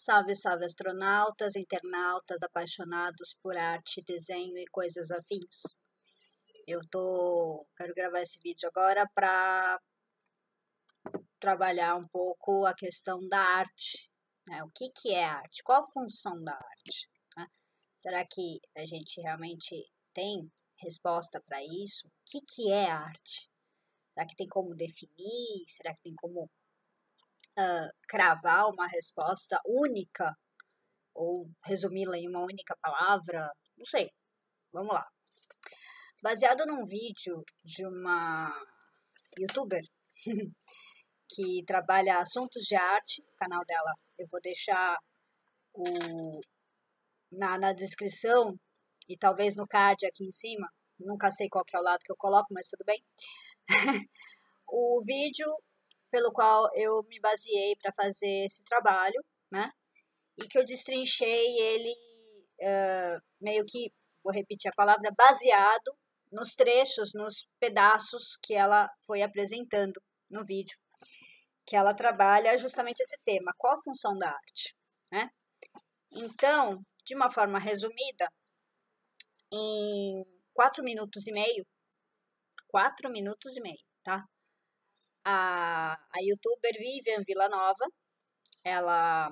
Salve, salve astronautas, internautas apaixonados por arte, desenho e coisas afins. Quero gravar esse vídeo agora para trabalhar um pouco a questão da arte, né? O que é arte? Qual a função da arte, né? Será que a gente realmente tem resposta para isso? O que é arte? Será que tem como definir? Será que tem como cravar uma resposta única? Ou resumi-la em uma única palavra? Não sei. Vamos lá. Baseado num vídeo de uma youtuber que trabalha assuntos de arte, o canal dela eu vou deixar na descrição e talvez no card aqui em cima, nunca sei qual que é o lado que eu coloco, mas tudo bem. O vídeo pelo qual eu me baseei para fazer esse trabalho, né? E que eu destrinchei ele meio que, vou repetir a palavra, baseado nos trechos, nos pedaços que ela foi apresentando no vídeo, que ela trabalha justamente esse tema, qual a função da arte, né? Então, de uma forma resumida, em 4 minutos e meio, tá? A youtuber Vivian Villanova, ela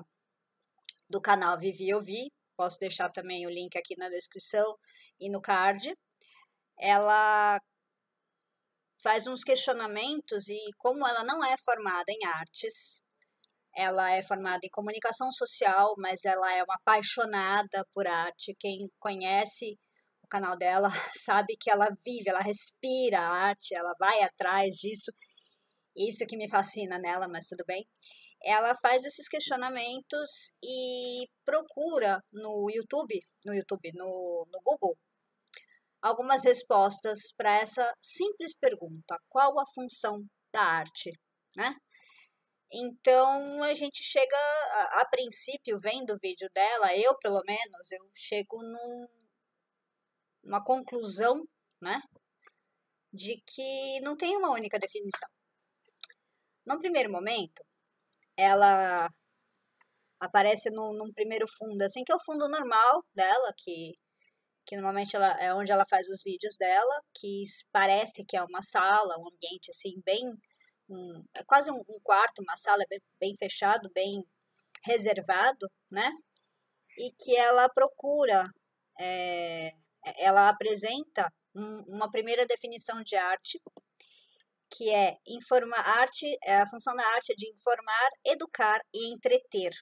do canal Vivi Eu Vi, posso deixar também o link aqui na descrição e no card, ela faz uns questionamentos e como ela não é formada em artes, ela é formada em comunicação social, mas ela é uma apaixonada por arte. Quem conhece o canal dela sabe que ela vive, ela respira a arte, ela vai atrás disso. Isso que me fascina nela, mas tudo bem. Ela faz esses questionamentos e procura no Google, algumas respostas para essa simples pergunta: qual a função da arte, né? Então a gente chega, a princípio, vendo o vídeo dela, eu pelo menos, eu chego numa conclusão, né, de que não tem uma única definição. Num primeiro momento, ela aparece num primeiro fundo, assim, que é o fundo normal dela, que normalmente é onde ela faz os vídeos dela, que parece que é uma sala, um ambiente, assim, bem... é quase um quarto, uma sala bem fechado, bem reservado, né? E que ela procura, ela apresenta uma primeira definição de arte, que é informar arte, a função da arte é de informar, educar e entreter,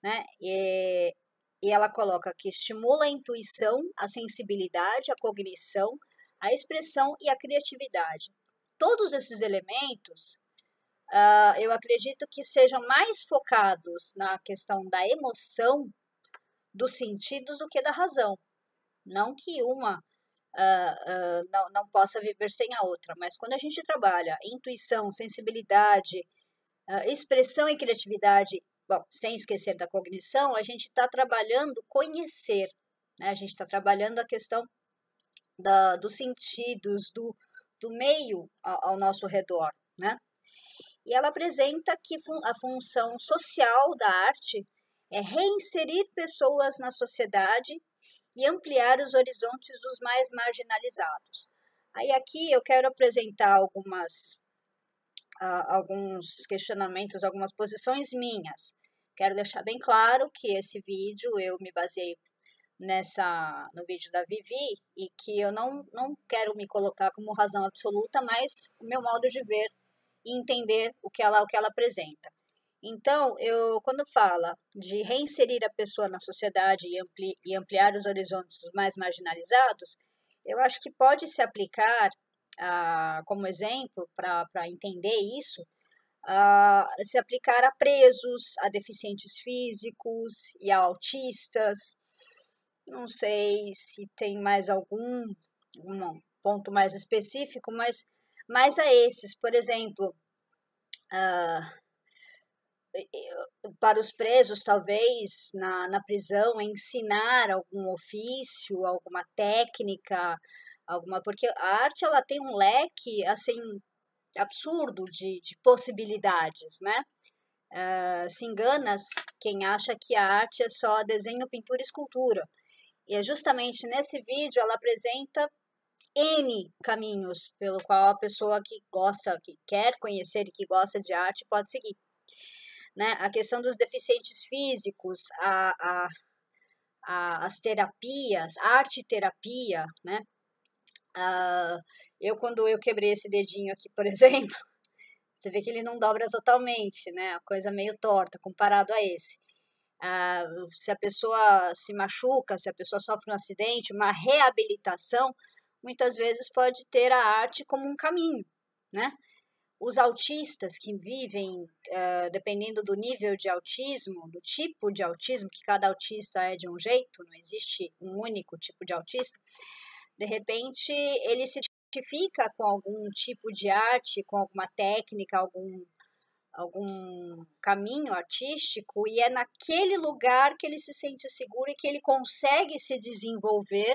né? E ela coloca que estimula a intuição, a sensibilidade, a cognição, a expressão e a criatividade. Todos esses elementos, eu acredito que sejam mais focados na questão da emoção, dos sentidos, do que da razão. Não que uma não possa viver sem a outra, mas quando a gente trabalha intuição, sensibilidade, expressão e criatividade, bom, sem esquecer da cognição, a gente está trabalhando conhecer, né? A gente está trabalhando a questão dos sentidos, do meio ao nosso redor, né? E ela apresenta que a função social da arte é reinserir pessoas na sociedade e ampliar os horizontes dos mais marginalizados. Aí aqui eu quero apresentar alguns questionamentos, algumas posições minhas. Quero deixar bem claro que esse vídeo eu me baseei no vídeo da Vivi e que eu não quero me colocar como razão absoluta, mas o meu modo de ver e entender o que ela apresenta. Então, quando fala de reinserir a pessoa na sociedade e ampliar os horizontes mais marginalizados, eu acho que pode se aplicar, como exemplo, para entender isso, se aplicar a presos, a deficientes físicos e a autistas. Não sei se tem mais algum ponto mais específico, mas mais a esses, por exemplo, para os presos, talvez, na prisão, ensinar algum ofício, alguma técnica, porque a arte ela tem um leque, assim, absurdo de possibilidades, né? Se engana quem acha que a arte é só desenho, pintura e escultura. E é justamente nesse vídeo ela apresenta N caminhos pelo qual a pessoa que gosta, que quer conhecer e que gosta de arte pode seguir. Né? A questão dos deficientes físicos, as terapias, a arte-terapia, né? Quando eu quebrei esse dedinho aqui, por exemplo, você vê que ele não dobra totalmente, né? A coisa meio torta comparado a esse. Se a pessoa se machuca, se a pessoa sofre um acidente, uma reabilitação, muitas vezes pode ter a arte como um caminho, né? Os autistas que vivem, dependendo do nível de autismo, do tipo de autismo, que cada autista é de um jeito, não existe um único tipo de autista, de repente ele se identifica com algum tipo de arte, com alguma técnica, algum caminho artístico, e é naquele lugar que ele se sente seguro e que ele consegue se desenvolver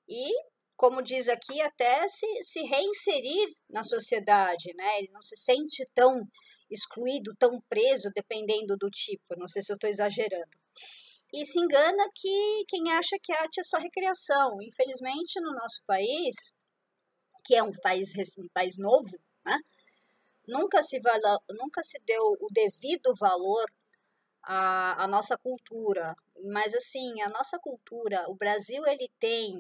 e, como diz aqui, até se reinserir na sociedade, né? Ele não se sente tão excluído, tão preso, dependendo do tipo, não sei se eu estou exagerando. E se engana que quem acha que a arte é só recreação. Infelizmente, no nosso país, que é um país novo, né? Nunca se deu o devido valor à nossa cultura. Mas, assim, a nossa cultura, o Brasil, ele tem,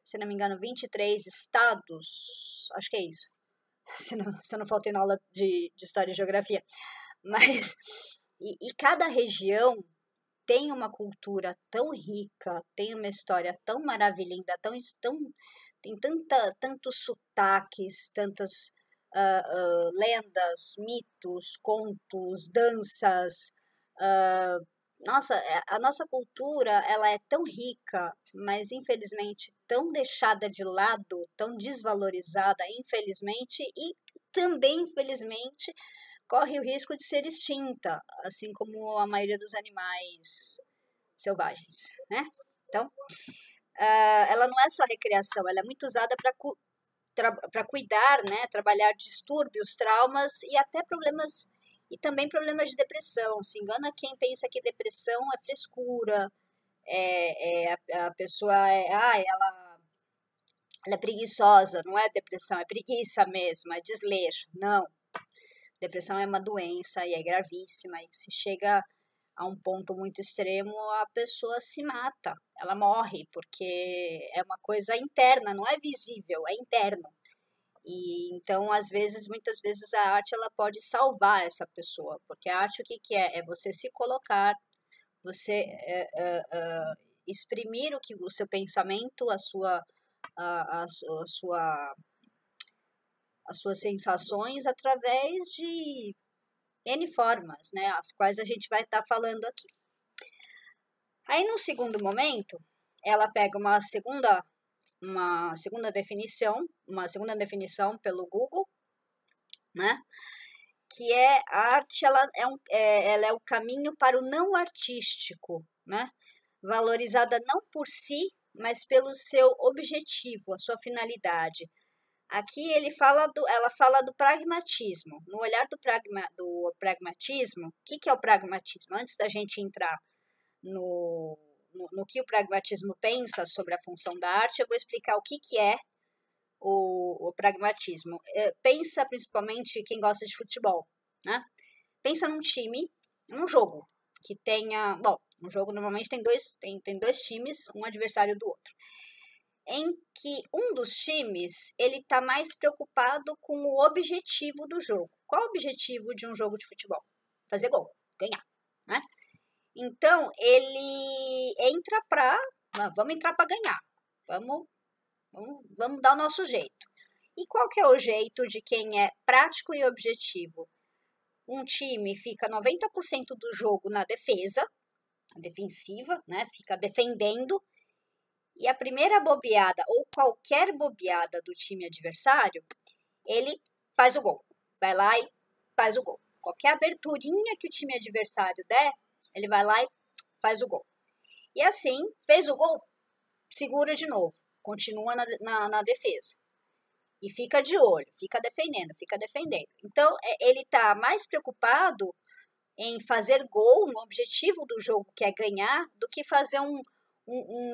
se não me engano, 23 estados, acho que é isso, se eu não faltei na aula de História e Geografia. Mas, e cada região tem uma cultura tão rica, tem uma história tão maravilhosa, tem tantos sotaques, tantas lendas, mitos, contos, danças. Nossa, a nossa cultura ela é tão rica, mas infelizmente tão deixada de lado, tão desvalorizada, infelizmente, e também, infelizmente, corre o risco de ser extinta, assim como a maioria dos animais selvagens, né? Então, ela não é só recreação, ela é muito usada para cuidar, né? Trabalhar distúrbios, traumas e até problemas, e também problemas de depressão. Se engana quem pensa que depressão é frescura, a pessoa ela é preguiçosa, não é depressão, é preguiça mesmo, é desleixo. Não. Depressão é uma doença e é gravíssima, e se chega a um ponto muito extremo, a pessoa se mata, ela morre, porque é uma coisa interna, não é visível, é interno. E então, muitas vezes a arte ela pode salvar essa pessoa, porque a arte o que é? É você se colocar, você exprimir o seu pensamento, as suas sensações através de N formas, né, as quais a gente vai estar falando aqui. Aí, no segundo momento, ela pega uma segunda definição pelo Google, né, que é a arte, ela é o caminho para o não artístico, né, valorizada não por si, mas pelo seu objetivo, a sua finalidade. Aqui ela fala do pragmatismo. No olhar do pragmatismo, o que é o pragmatismo? Antes da gente entrar no que o pragmatismo pensa sobre a função da arte, eu vou explicar o que é o pragmatismo. Pensa principalmente quem gosta de futebol, né? Pensa num time, num jogo, que tenha... Bom, um jogo normalmente tem dois times, um adversário do outro. Em que um dos times ele está mais preocupado com o objetivo do jogo. Qual é o objetivo de um jogo de futebol? Fazer gol, ganhar, né? Então, ele entra vamos entrar para ganhar, vamos dar o nosso jeito. E qual que é o jeito de quem é prático e objetivo? Um time fica 90% do jogo na defensiva, né? Fica defendendo. E a primeira bobeada, ou qualquer bobeada do time adversário, ele faz o gol. Vai lá e faz o gol. Qualquer aberturinha que o time adversário der, ele vai lá e faz o gol. E assim, fez o gol, segura de novo. Continua na defesa. E fica de olho, fica defendendo. Então, ele está mais preocupado em fazer gol no objetivo do jogo, que é ganhar, do que fazer um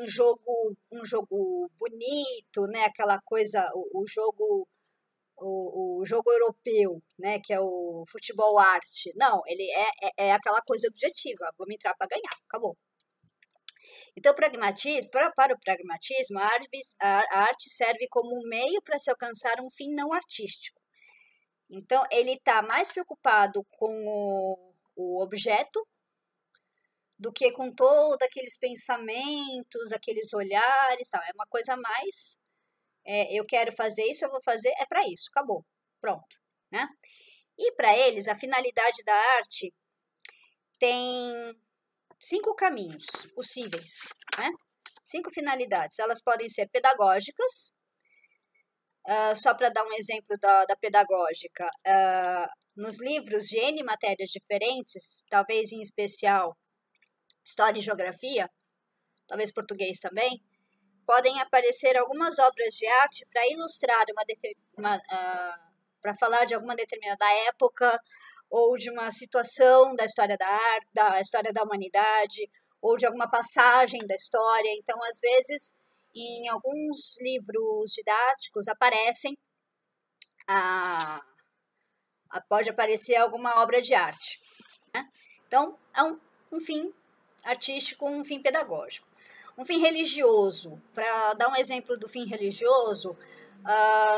jogo bonito, né? Aquela coisa, o jogo europeu, né? Que é o futebol arte. Não, ele é aquela coisa objetiva. Vamos entrar para ganhar, acabou. Então, para o pragmatismo, a arte serve como um meio para se alcançar um fim não artístico. Então, ele está mais preocupado com o objeto do que com todos aqueles pensamentos, aqueles olhares, tal. É uma coisa mais, eu quero fazer isso, eu vou fazer, é para isso, acabou, pronto, né? E para eles, a finalidade da arte tem 5 caminhos possíveis, né? 5 finalidades. Elas podem ser pedagógicas, só para dar um exemplo da pedagógica, nos livros de N matérias diferentes, talvez em especial História e Geografia, talvez português também, podem aparecer algumas obras de arte para ilustrar para falar de alguma determinada época ou de uma situação da história da arte, da história da humanidade, ou de alguma passagem da história. Então, às vezes, em alguns livros didáticos aparecem, pode aparecer alguma obra de arte, né? Então, é um fim artístico, um fim pedagógico. Um fim religioso, para dar um exemplo do fim religioso,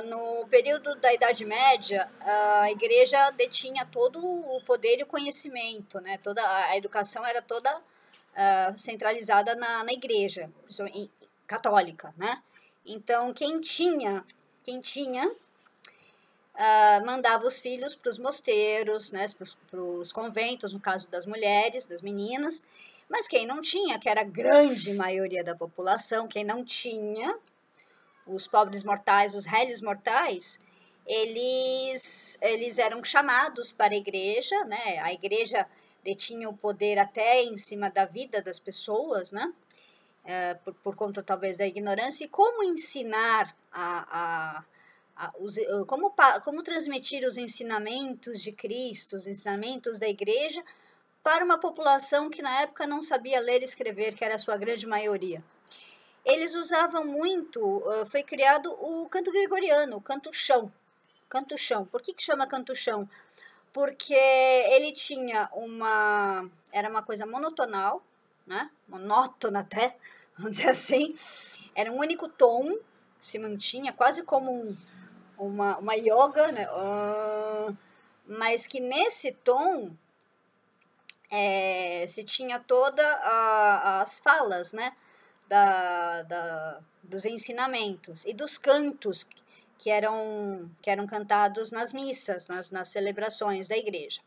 no período da Idade Média, a igreja detinha todo o poder e o conhecimento, né? Toda a educação era toda centralizada na igreja católica, né? Então, quem tinha mandava os filhos para os mosteiros, né? Para os conventos, no caso das mulheres, das meninas. Mas quem não tinha, que era a grande maioria da população, quem não tinha, os pobres mortais, os réis mortais, eles eram chamados para a igreja, né? A igreja detinha o poder até em cima da vida das pessoas, né? Por conta talvez da ignorância. E como ensinar como transmitir os ensinamentos de Cristo, os ensinamentos da igreja, para uma população que na época não sabia ler e escrever, que era a sua grande maioria. Eles usavam muito, foi criado o canto gregoriano, o canto-chão. Canto-chão. Por que chama canto-chão? Porque ele tinha era uma coisa monotonal, né? Monótona até, vamos dizer assim. Era um único tom, se mantinha, quase como uma yoga, né? Mas que nesse tom se tinha todas as falas, né, dos ensinamentos e dos cantos que eram cantados nas missas, nas celebrações da igreja.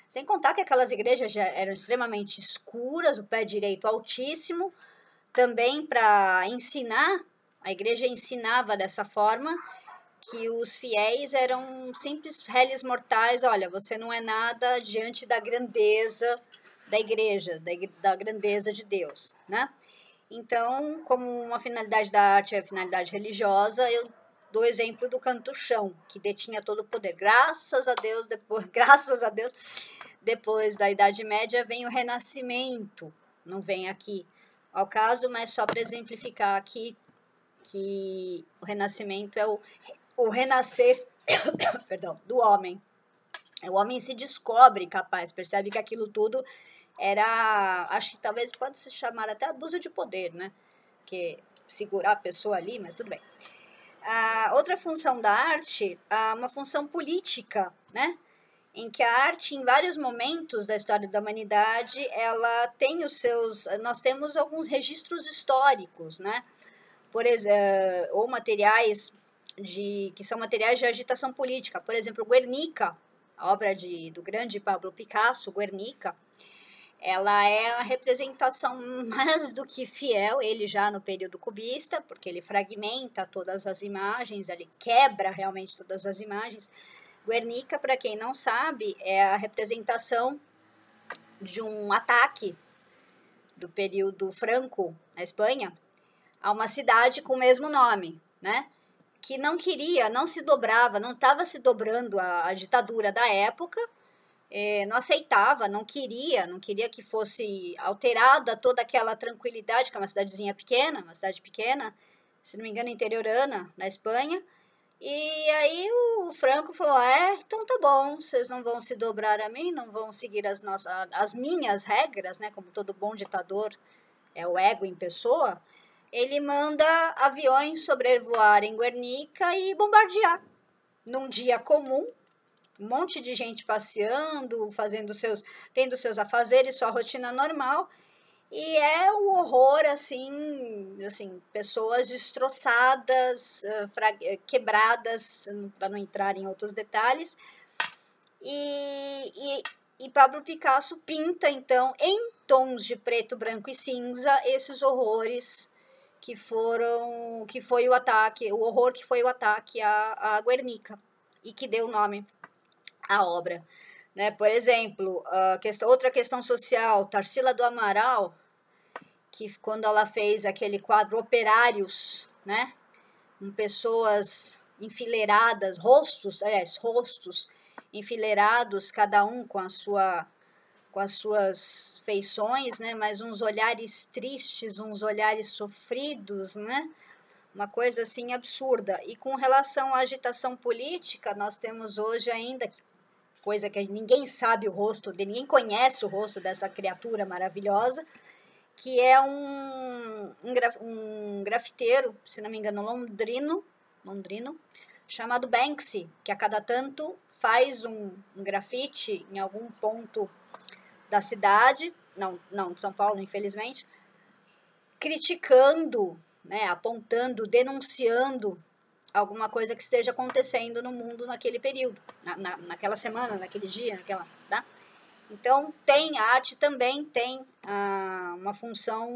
Sem contar que aquelas igrejas já eram extremamente escuras, o pé direito altíssimo, também para ensinar, a igreja ensinava dessa forma que os fiéis eram simples réis mortais. Olha, você não é nada diante da grandeza da igreja, da grandeza de Deus, né? Então, como uma finalidade da arte é a finalidade religiosa, eu dou exemplo do canto-chão, que detinha todo o poder. Graças a Deus, depois da Idade Média vem o Renascimento, não vem aqui ao caso, mas só para exemplificar aqui que o Renascimento é o renascer perdão, do homem. O homem se descobre capaz, percebe que aquilo tudo acho que talvez pode se chamar até abuso de poder, né? Que segurar a pessoa ali, mas tudo bem. Outra função da arte, uma função política, né? Em que a arte, em vários momentos da história da humanidade, ela tem nós temos alguns registros históricos, né? Por exemplo, ou materiais que são materiais de agitação política. Por exemplo, Guernica, a obra do grande Pablo Picasso, Guernica, ela é a representação mais do que fiel, ele já no período cubista, porque ele fragmenta todas as imagens, ele quebra realmente todas as imagens. Guernica, para quem não sabe, é a representação de um ataque do período Franco, na Espanha, a uma cidade com o mesmo nome, né? Que não se dobrava, não estava se dobrando a ditadura da época, não aceitava, não queria que fosse alterada toda aquela tranquilidade, que é uma cidadezinha pequena, uma cidade pequena, se não me engano, interiorana, na Espanha. E aí o Franco falou, então tá bom, vocês não vão se dobrar a mim, não vão seguir as minhas regras, né, como todo bom ditador, é o ego em pessoa. Ele manda aviões sobrevoarem Guernica e bombardear. Num dia comum, um monte de gente passeando, tendo seus afazeres, sua rotina normal. E é um horror, assim pessoas destroçadas, quebradas, para não entrar em outros detalhes. E Pablo Picasso pinta, então, em tons de preto, branco e cinza, esses horrores que foi o ataque, o horror que foi o ataque a Guernica, e que deu nome à obra. Né? Por exemplo, outra questão social, Tarsila do Amaral, que quando ela fez aquele quadro Operários, né, com pessoas enfileiradas, rostos enfileirados, cada um com as suas feições, né, mas uns olhares tristes, uns olhares sofridos, né, uma coisa assim absurda. E com relação à agitação política, nós temos hoje ainda, coisa que ninguém sabe o rosto, ninguém conhece o rosto dessa criatura maravilhosa, que é um grafiteiro, se não me engano, londrino, chamado Banksy, que a cada tanto faz um grafite em algum ponto da cidade, não de São Paulo, infelizmente, criticando, né, apontando, denunciando alguma coisa que esteja acontecendo no mundo naquele período, naquela semana, naquele dia, tá? Então, a arte também tem uma função,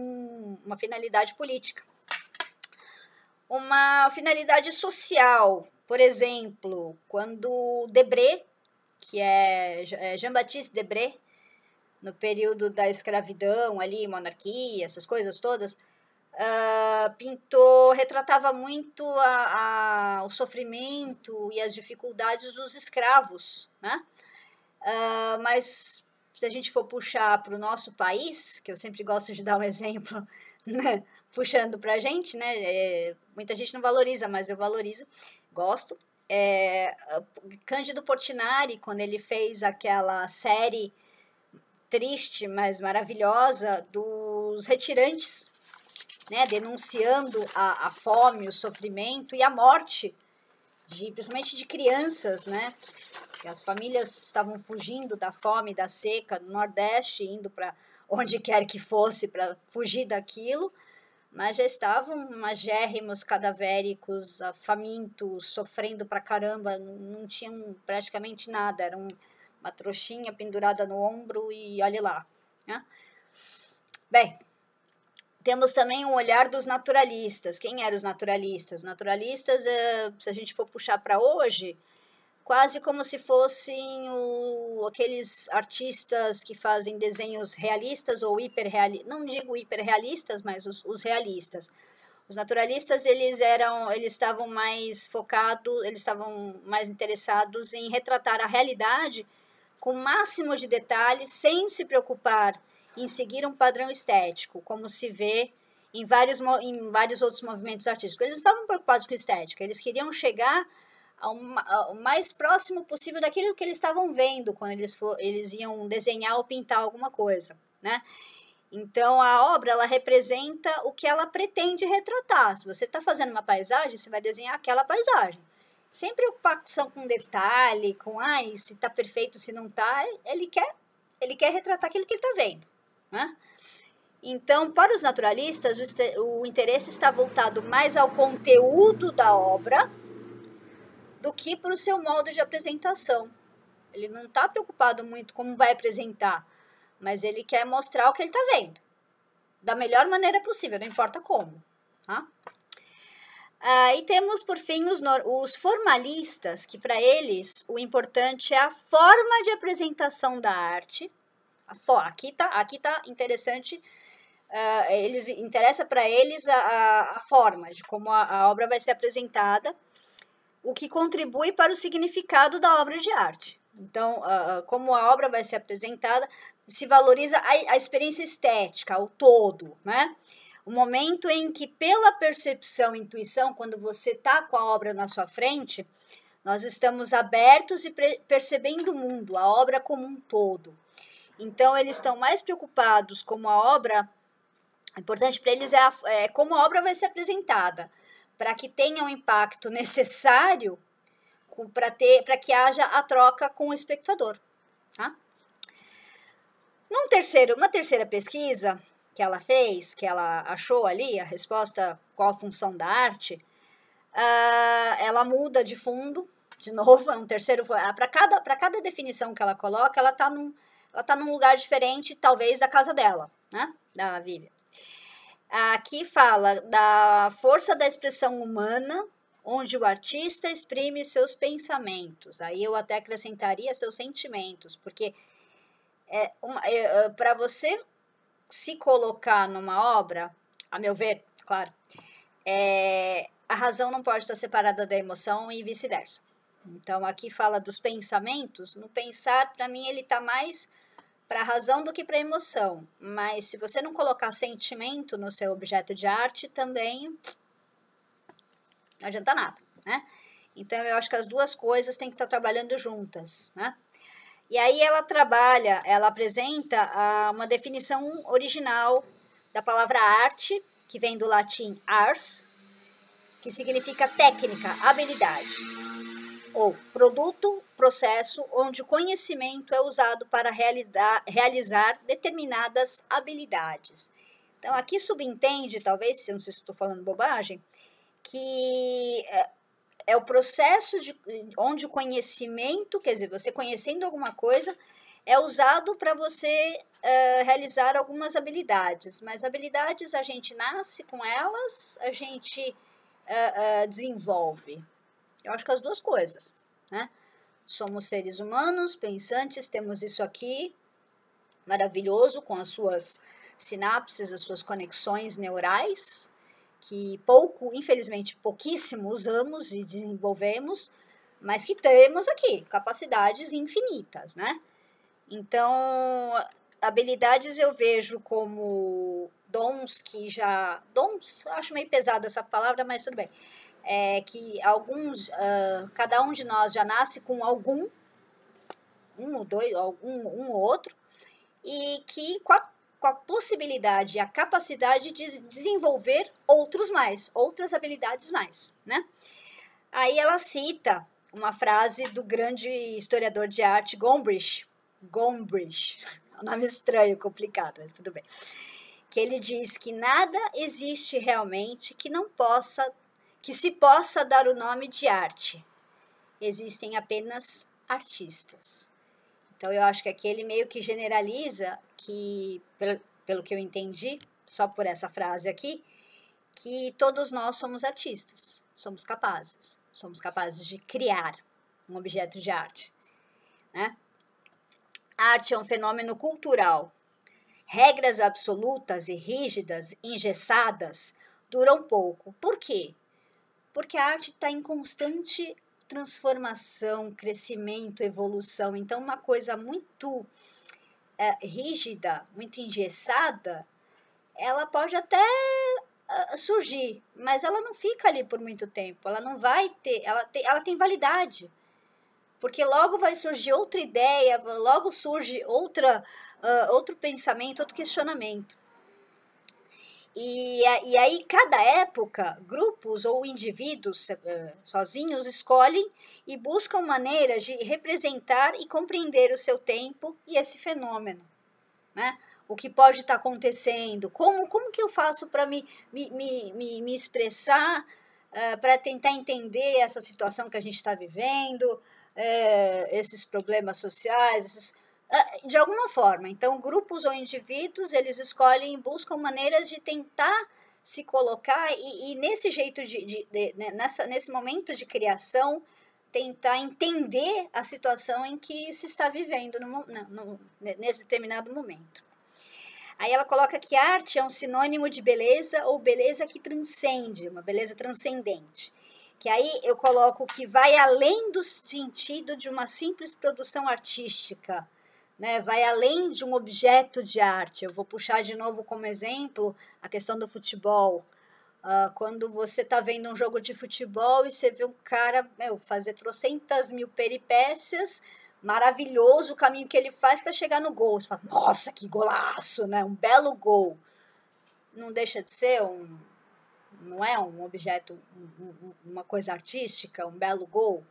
uma finalidade política. Uma finalidade social, por exemplo, quando Debré, que é Jean-Baptiste Debré, no período da escravidão ali, monarquia, essas coisas todas, retratava muito o sofrimento e as dificuldades dos escravos, né? Mas se a gente for puxar para o nosso país, que eu sempre gosto de dar um exemplo, né, puxando para a gente, né, muita gente não valoriza, mas eu valorizo, gosto. Cândido Portinari, quando ele fez aquela série triste, mas maravilhosa, dos retirantes, né, denunciando a fome, o sofrimento e a morte, principalmente de crianças, né, que as famílias estavam fugindo da fome, da seca, do Nordeste, indo para onde quer que fosse para fugir daquilo, mas já estavam magérrimos, cadavéricos, famintos, sofrendo pra caramba, não tinham praticamente nada, era uma trouxinha pendurada no ombro e olhe lá. Né? Bem, temos também o olhar dos naturalistas. Quem eram os naturalistas? Os naturalistas, se a gente for puxar para hoje, quase como se fossem aqueles artistas que fazem desenhos realistas ou hiperrealistas, não digo hiperrealistas, mas os realistas. Os naturalistas, eles estavam mais focados, eles estavam mais interessados em retratar a realidade com o máximo de detalhes, sem se preocupar em seguir um padrão estético, como se vê em vários outros movimentos artísticos. Eles não estavam preocupados com estética, eles queriam chegar ao mais próximo possível daquilo que eles estavam vendo quando eles iam desenhar ou pintar alguma coisa, né? Então, a obra, ela representa o que ela pretende retratar. Se você está fazendo uma paisagem, você vai desenhar aquela paisagem. Sem preocupação com detalhe, se está perfeito, se não está. Ele quer retratar aquilo que ele está vendo, né? Então, para os naturalistas, o interesse está voltado mais ao conteúdo da obra do que para o seu modo de apresentação. Ele não está preocupado muito como vai apresentar, mas ele quer mostrar o que ele está vendo, da melhor maneira possível, não importa como. Tá? E temos, por fim, os formalistas, que para eles o importante é a forma de apresentação da arte. Aqui tá interessante, interessa para eles a forma, de como a obra vai ser apresentada, o que contribui para o significado da obra de arte. Então, como a obra vai ser apresentada, se valoriza a experiência estética, o todo, né? O momento em que, pela percepção, intuição, quando você está com a obra na sua frente, nós estamos abertos e percebendo o mundo, a obra como um todo. Então, eles estão mais preocupados como a obra, importante para eles é como a obra vai ser apresentada, para que tenha o impacto necessário para que haja a troca com o espectador. Tá? Uma terceira pesquisa que ela fez, que ela achou ali, a resposta qual a função da arte, ela muda de fundo, de novo, é um terceiro. Para cada definição que ela coloca, ela está num lugar diferente, talvez, da casa dela, né? Da Vivian. Aqui fala da força da expressão humana, onde o artista exprime seus pensamentos. Aí eu até acrescentaria seus sentimentos, porque para você se colocar numa obra, a meu ver, claro, a razão não pode estar separada da emoção e vice-versa. Então, aqui fala dos pensamentos. No pensar, para mim, ele está mais para a razão do que para a emoção. Mas se você não colocar sentimento no seu objeto de arte, também não adianta nada, né? Então, eu acho que as duas coisas têm que estar trabalhando juntas, né? E aí ela apresenta uma definição original da palavra arte, que vem do latim ars, que significa técnica, habilidade, ou produto, processo, onde o conhecimento é usado para realizar determinadas habilidades. Então, aqui subentende, talvez, não sei se estou falando bobagem, que é o processo onde o conhecimento, quer dizer, você conhecendo alguma coisa, é usado para você realizar algumas habilidades. Mas habilidades a gente nasce com elas, a gente desenvolve. Eu acho que as duas coisas, né? Somos seres humanos, pensantes, temos isso aqui, maravilhoso, com as suas sinapses, as suas conexões neurais, que infelizmente, pouquíssimo usamos e desenvolvemos, mas que temos aqui, capacidades infinitas, né? Então, habilidades eu vejo como dons dons, acho meio pesada essa palavra, mas tudo bem. Que cada um de nós já nasce com um ou outro, e que com a possibilidade e a capacidade de desenvolver outras habilidades mais, né? Aí ela cita uma frase do grande historiador de arte Gombrich, é um nome estranho, complicado, mas tudo bem, que ele diz que nada existe realmente que se possa dar o nome de arte. Existem apenas artistas. Então, eu acho que aqui ele meio que generaliza que, pelo que eu entendi, só por essa frase aqui, que todos nós somos artistas, somos capazes de criar um objeto de arte, né? A arte é um fenômeno cultural. Regras absolutas e rígidas, engessadas, duram pouco. Por quê? Porque a arte está em constante transformação, crescimento, evolução. Então, uma coisa muito rígida, muito engessada, ela pode até surgir, mas ela não fica ali por muito tempo. Ela não vai ter, ela tem validade. Porque logo vai surgir outra ideia, logo surge outro pensamento, outro questionamento. E aí, cada época, grupos ou indivíduos sozinhos escolhem e buscam maneiras de representar e compreender o seu tempo e esse fenômeno, né? O que pode estar acontecendo, como que eu faço para me expressar, para tentar entender essa situação que a gente está vivendo, esses problemas sociais, de alguma forma. Então, grupos ou indivíduos, eles escolhem e buscam maneiras de tentar se colocar e nesse jeito nesse momento de criação, tentar entender a situação em que se está vivendo nesse determinado momento. Aí ela coloca que arte é um sinônimo de beleza ou beleza que transcende, uma beleza transcendente. Que aí eu coloco que vai além do sentido de uma simples produção artística, né? Vai além de um objeto de arte. Eu vou puxar de novo como exemplo a questão do futebol. Quando você está vendo um jogo de futebol e você vê um cara fazer trocentas mil peripécias, maravilhoso o caminho que ele faz para chegar no gol. Você fala, nossa, que golaço, né? Um belo gol. Não deixa de ser não é um objeto, uma coisa artística, um belo gol.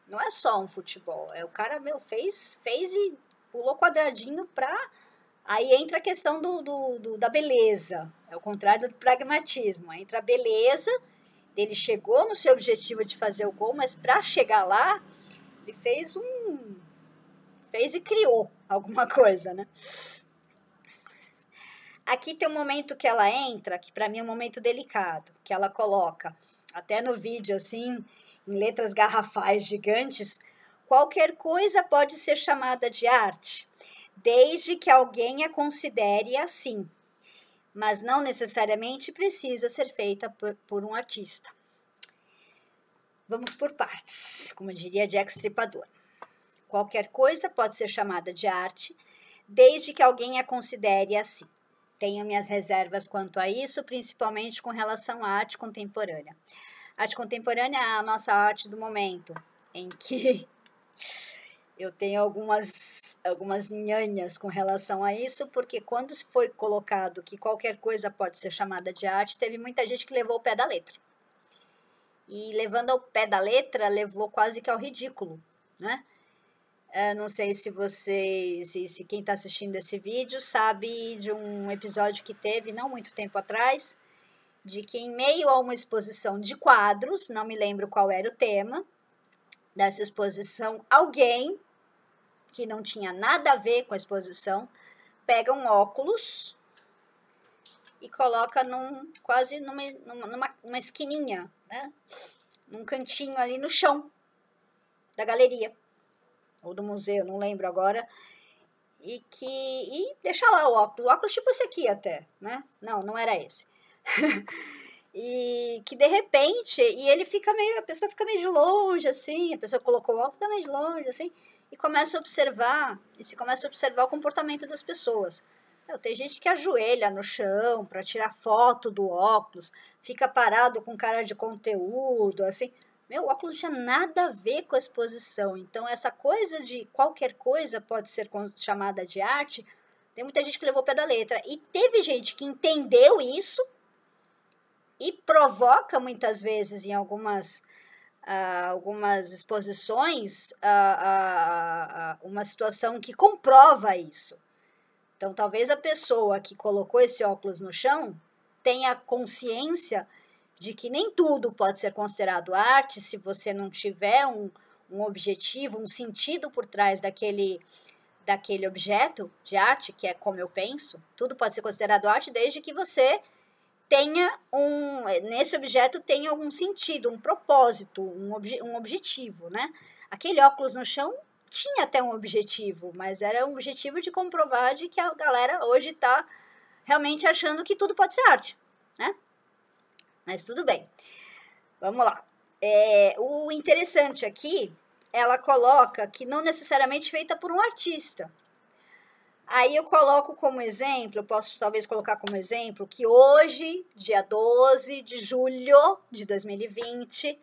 Não é só um futebol. O cara, fez e pulou quadradinho pra... Aí entra a questão da beleza. É o contrário do pragmatismo. Entra a beleza, ele chegou no seu objetivo de fazer o gol, mas para chegar lá, ele fez e criou alguma coisa, né? Aqui tem um momento que ela entra, que para mim é um momento delicado, que ela coloca, até no vídeo assim, em letras garrafais gigantes, qualquer coisa pode ser chamada de arte, desde que alguém a considere assim, mas não necessariamente precisa ser feita por um artista. Vamos por partes, como diria Jack Stripador. Qualquer coisa pode ser chamada de arte, desde que alguém a considere assim. Tenho minhas reservas quanto a isso, principalmente com relação à arte contemporânea. A arte contemporânea é a nossa arte do momento, em que eu tenho algumas nhanhas com relação a isso, porque quando foi colocado que qualquer coisa pode ser chamada de arte, teve muita gente que levou o pé da letra. E levando ao pé da letra, levou quase que ao ridículo, né? Não sei se se quem está assistindo esse vídeo sabe de um episódio que teve, não muito tempo atrás, de que em meio a uma exposição de quadros, não me lembro qual era o tema dessa exposição, alguém que não tinha nada a ver com a exposição, pega um óculos e coloca quase numa esquininha, né? Num cantinho ali no chão da galeria. Ou do museu, não lembro agora, e deixa lá o óculos tipo esse aqui até, né? Não era esse. E que de repente, a pessoa fica meio de longe, assim, a pessoa colocou o óculos, fica meio de longe, assim, e começa a observar o comportamento das pessoas. Tem gente que ajoelha no chão para tirar foto do óculos, fica parado com cara de conteúdo, assim. O óculos não tinha nada a ver com a exposição. Então, essa coisa de qualquer coisa pode ser chamada de arte, tem muita gente que levou o pé da letra. E teve gente que entendeu isso e provoca, muitas vezes, em algumas exposições, uma situação que comprova isso. Então, talvez a pessoa que colocou esse óculos no chão tenha consciência de que nem tudo pode ser considerado arte se você não tiver um objetivo, um sentido por trás daquele objeto de arte, que é como eu penso. Tudo pode ser considerado arte desde que você tenha nesse objeto tenha algum sentido, um propósito, um objetivo, né? Aquele óculos no chão tinha até um objetivo, mas era um objetivo de comprovar de que a galera hoje está realmente achando que tudo pode ser arte, né? Mas tudo bem. Vamos lá. O interessante aqui, ela coloca que não necessariamente feita por um artista. Aí eu coloco como exemplo, eu posso talvez colocar como exemplo, que hoje, dia 12 de julho de 2020,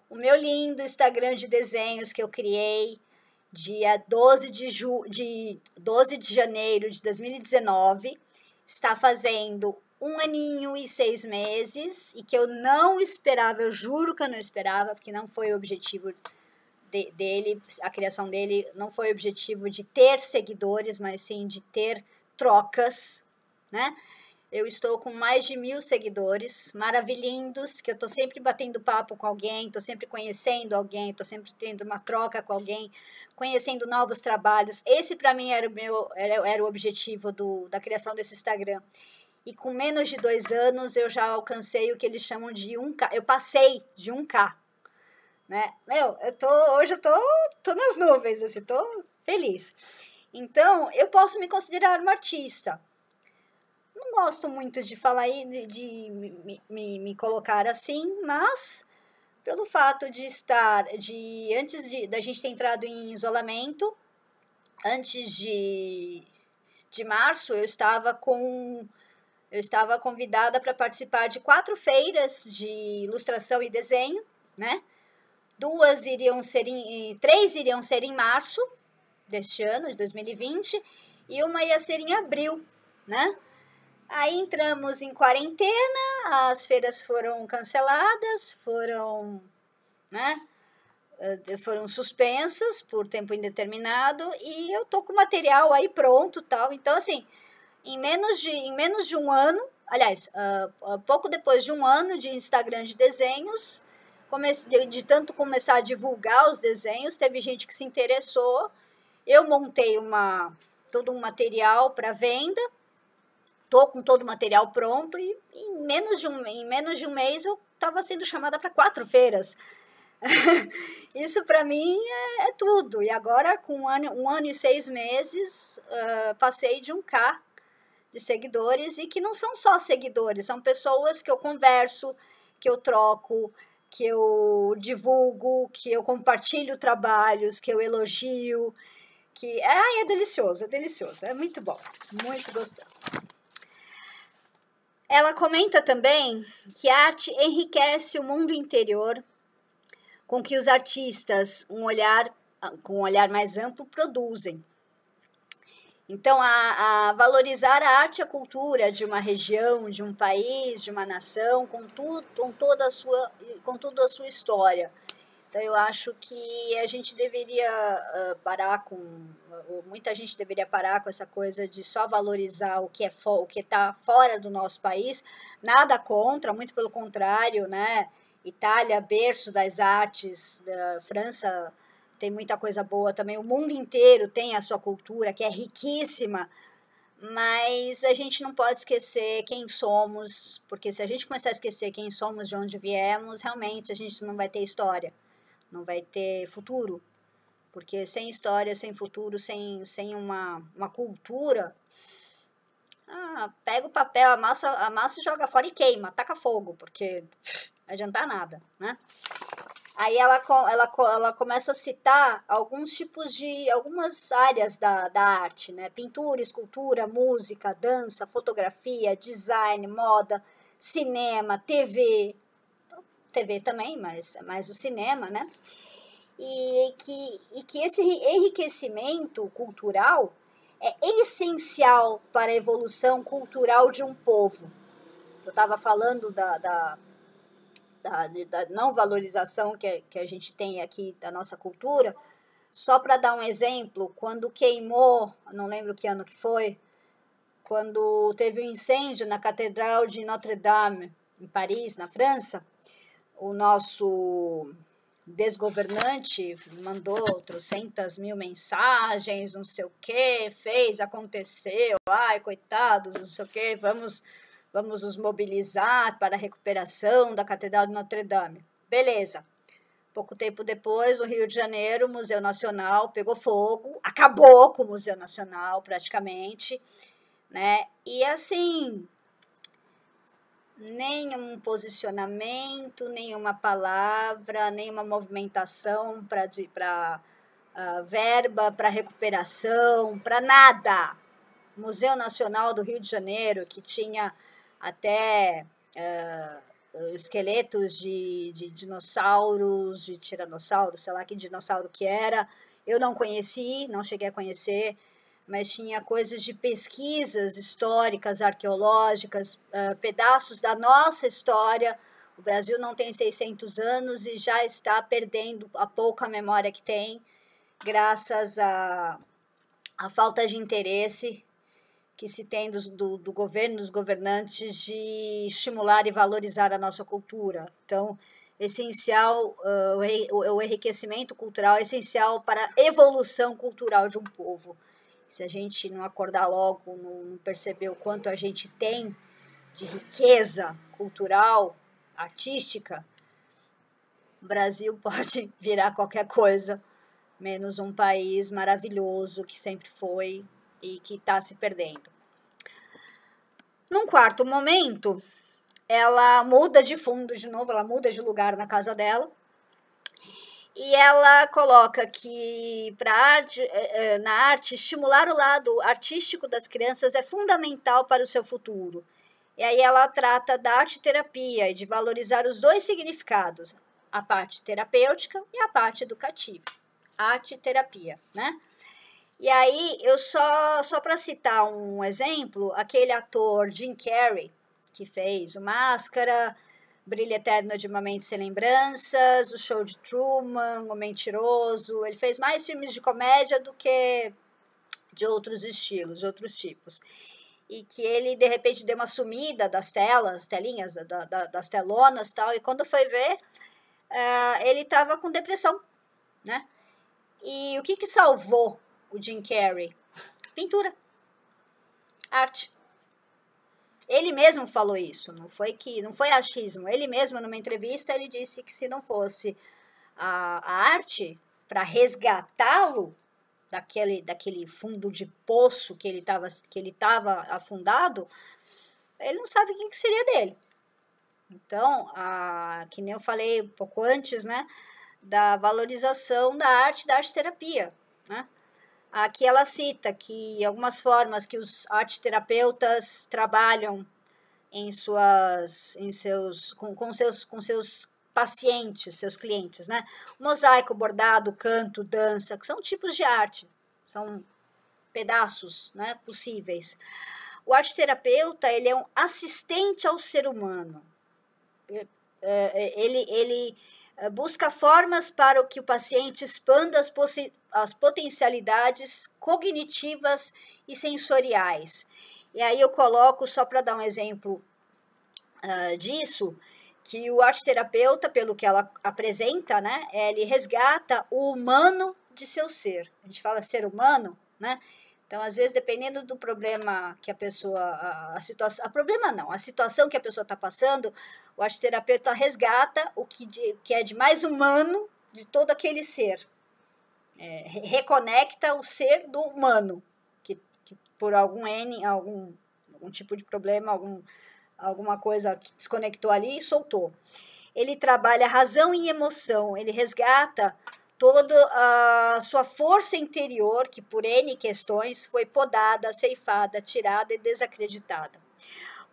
o meu lindo Instagram de desenhos que eu criei, dia 12 de janeiro de 2019, está fazendo 1 aninho e 6 meses, e que eu não esperava, eu juro que eu não esperava, porque não foi o objetivo dele, a criação dele não foi o objetivo de ter seguidores, mas sim de ter trocas, né? Eu estou com mais de 1.000 seguidores, maravilhindos, que eu estou sempre batendo papo com alguém, estou sempre conhecendo alguém, estou sempre tendo uma troca com alguém, conhecendo novos trabalhos. Esse, para mim, era o objetivo da criação desse Instagram. E com menos de 2 anos, eu já alcancei o que eles chamam de 1K. Eu passei de 1K. Né? Hoje eu tô nas nuvens, assim, tô feliz. Então, eu posso me considerar uma artista. Não gosto muito de falar de me colocar assim, mas pelo fato de antes da gente ter entrado em isolamento, antes de março, eu estava convidada para participar de 4 feiras de ilustração e desenho, né? 3 iriam ser em março deste ano, de 2020, e uma ia ser em abril, né? Aí entramos em quarentena, as feiras foram canceladas, foram suspensas por tempo indeterminado, e eu tô com o material aí pronto, tal. Então, assim, em menos de um ano, aliás, pouco depois de um ano de Instagram de desenhos, de tanto começar a divulgar os desenhos, teve gente que se interessou. Eu montei todo um material para venda, tô com todo o material pronto, e em menos de um mês eu estava sendo chamada para 4 feiras. Isso para mim é tudo. E agora, com um ano e 6 meses, passei de 1.000 de seguidores, e que não são só seguidores, são pessoas que eu converso, que eu troco, que eu divulgo, que eu compartilho trabalhos, que eu elogio, que é delicioso, é muito bom, muito gostoso. Ela comenta também que a arte enriquece o mundo interior, com que os artistas, com um olhar mais amplo, produzem. Então, a valorizar a arte e a cultura de uma região, de um país, de uma nação, com toda a sua história. Então, eu acho que a gente deveria muita gente deveria parar com essa coisa de só valorizar o que está fora do nosso país. Nada contra, muito pelo contrário, né? Itália, berço das artes, da França tem muita coisa boa também. O mundo inteiro tem a sua cultura, que é riquíssima, mas a gente não pode esquecer quem somos, porque se a gente começar a esquecer quem somos, de onde viemos, realmente a gente não vai ter história, não vai ter futuro, porque sem história, sem futuro, sem uma cultura, pega o papel, amassa e joga fora e queima, taca fogo, porque não adianta nada, né? Aí ela começa a citar algumas áreas da arte, né? Pintura, escultura, música, dança, fotografia, design, moda, cinema, TV também, mas mais o cinema, né? E que esse enriquecimento cultural é essencial para a evolução cultural de um povo. Eu estava falando da não valorização que a gente tem aqui da nossa cultura. Só para dar um exemplo, quando queimou, não lembro que ano que foi, quando teve um incêndio na Catedral de Notre-Dame, em Paris, na França, o nosso desgovernante mandou 300.000 mensagens, não sei o que, aconteceu, ai, coitados, não sei o que, vamos nos mobilizar para a recuperação da Catedral de Notre-Dame. Beleza. Pouco tempo depois, no Rio de Janeiro, o Museu Nacional pegou fogo, acabou com o Museu Nacional praticamente, né? E assim, nenhum posicionamento, nenhuma palavra, nenhuma movimentação para verba, para recuperação, para nada. Museu Nacional do Rio de Janeiro, que tinha até esqueletos de dinossauros, de tiranossauro, sei lá que dinossauro que era. Eu não conheci, não cheguei a conhecer, mas tinha coisas de pesquisas históricas, arqueológicas, pedaços da nossa história. O Brasil não tem 600 anos e já está perdendo a pouca memória que tem, graças à falta de interesse que se tem do governo, dos governantes, de estimular e valorizar a nossa cultura. Então, essencial, o enriquecimento cultural é essencial para a evolução cultural de um povo. Se a gente não acordar logo, não perceber o quanto a gente tem de riqueza cultural, artística, o Brasil pode virar qualquer coisa, menos um país maravilhoso que sempre foi e que está se perdendo. Num quarto momento, ela muda de fundo de novo, ela muda de lugar na casa dela. E ela coloca que na arte, estimular o lado artístico das crianças é fundamental para o seu futuro. E aí ela trata da arte-terapia e de valorizar os dois significados, a parte terapêutica e a parte educativa. Arte-terapia, né? E aí, só para citar um exemplo, aquele ator Jim Carrey, que fez o Máscara, Brilho Eterno de Uma Mente Sem Lembranças, O Show de Truman, O Mentiroso. Ele fez mais filmes de comédia do que de outros estilos, de outros tipos. E que ele, de repente, deu uma sumida das telinhas, das telonas e tal. E quando foi ver, ele estava com depressão, né? E o que salvou o Jim Carrey? Pintura. Arte. Ele mesmo falou isso, não foi achismo. Ele mesmo, numa entrevista, ele disse que se não fosse a arte para resgatá-lo daquele fundo de poço que ele estava afundado, ele não sabe o que seria dele. Então, que nem eu falei um pouco antes, né, da valorização da arte-terapia, né? Aqui ela cita que algumas formas que os arteterapeutas trabalham com seus pacientes, seus clientes, né? Mosaico, bordado, canto, dança, que são tipos de arte, são pedaços, né, possíveis. O arteterapeuta, ele é um assistente ao ser humano. Ele busca formas para que o paciente expanda as potencialidades cognitivas e sensoriais. E aí eu coloco, só para dar um exemplo disso, que o arteterapeuta, pelo que ela apresenta, né, ele resgata o humano de seu ser. A gente fala ser humano, né? Então, às vezes, dependendo do problema que a pessoa... a situação que a pessoa está passando, o arteterapeuta resgata o que é de mais humano de todo aquele ser. Reconecta o ser do humano, que por algum tipo de problema, alguma coisa que desconectou ali e soltou. Ele trabalha razão e emoção, ele resgata toda a sua força interior, que por N questões foi podada, ceifada, tirada e desacreditada.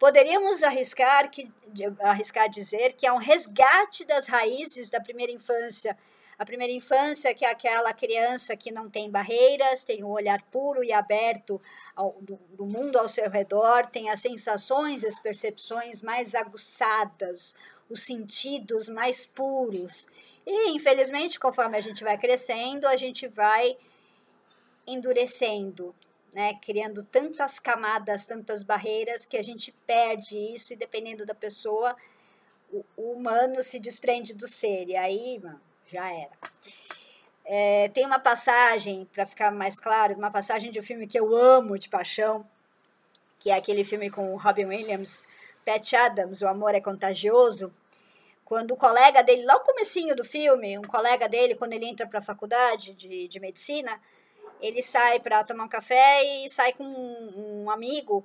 Poderíamos arriscar dizer que é um resgate das raízes da primeira infância. A primeira infância, que é aquela criança que não tem barreiras, tem um olhar puro e aberto do mundo ao seu redor, tem as sensações e as percepções mais aguçadas, os sentidos mais puros. E, infelizmente, conforme a gente vai crescendo, a gente vai endurecendo, né? Criando tantas camadas, tantas barreiras, que a gente perde isso e, dependendo da pessoa, o humano se desprende do ser. E aí, já era. Tem uma passagem, para ficar mais claro, uma passagem de um filme que eu amo de paixão, que é aquele filme com o Robin Williams, Patch Adams, O Amor é Contagioso. Quando o colega dele, lá no comecinho do filme, um colega dele, quando ele entra para a faculdade de medicina, ele sai para tomar um café e sai com um amigo,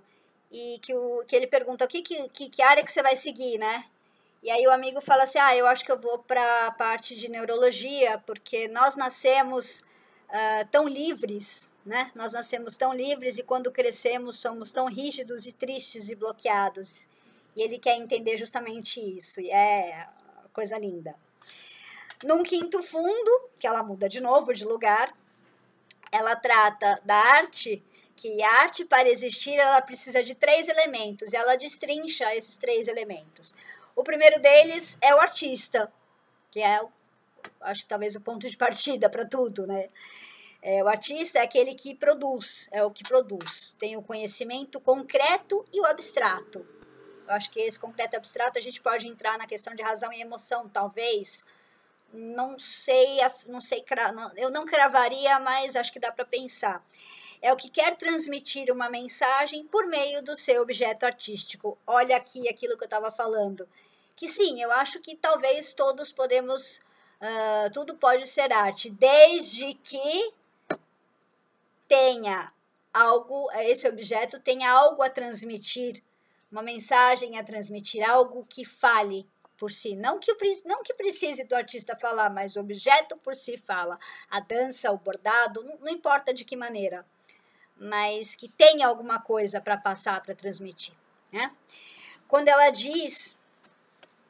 e que ele pergunta que área que você vai seguir, né? E aí o amigo fala assim, eu acho que eu vou para a parte de neurologia, porque nós nascemos tão livres, né? Nós nascemos tão livres e quando crescemos somos tão rígidos e tristes e bloqueados. E ele quer entender justamente isso, e é coisa linda. Num quinto fundo, que ela muda de novo de lugar, ela trata da arte, que a arte, para existir, ela precisa de 3 elementos, e ela destrincha esses 3 elementos. O primeiro deles é o artista, que acho que talvez o ponto de partida para tudo, né? O artista é aquele que produz, é o que produz. Tem o conhecimento concreto e o abstrato. Eu acho que esse concreto e abstrato a gente pode entrar na questão de razão e emoção, talvez. Não sei, eu não cravaria, mas acho que dá para pensar. É o que quer transmitir uma mensagem por meio do seu objeto artístico. Olha aqui aquilo que eu estava falando. Que sim, eu acho que talvez todos podemos, tudo pode ser arte, desde que tenha algo, esse objeto tenha algo a transmitir Uma mensagem é transmitir algo que fale por si. Não que precise do artista falar, mas o objeto por si fala. A dança, o bordado, não importa de que maneira, mas que tenha alguma coisa para passar, para transmitir, né? Quando ela diz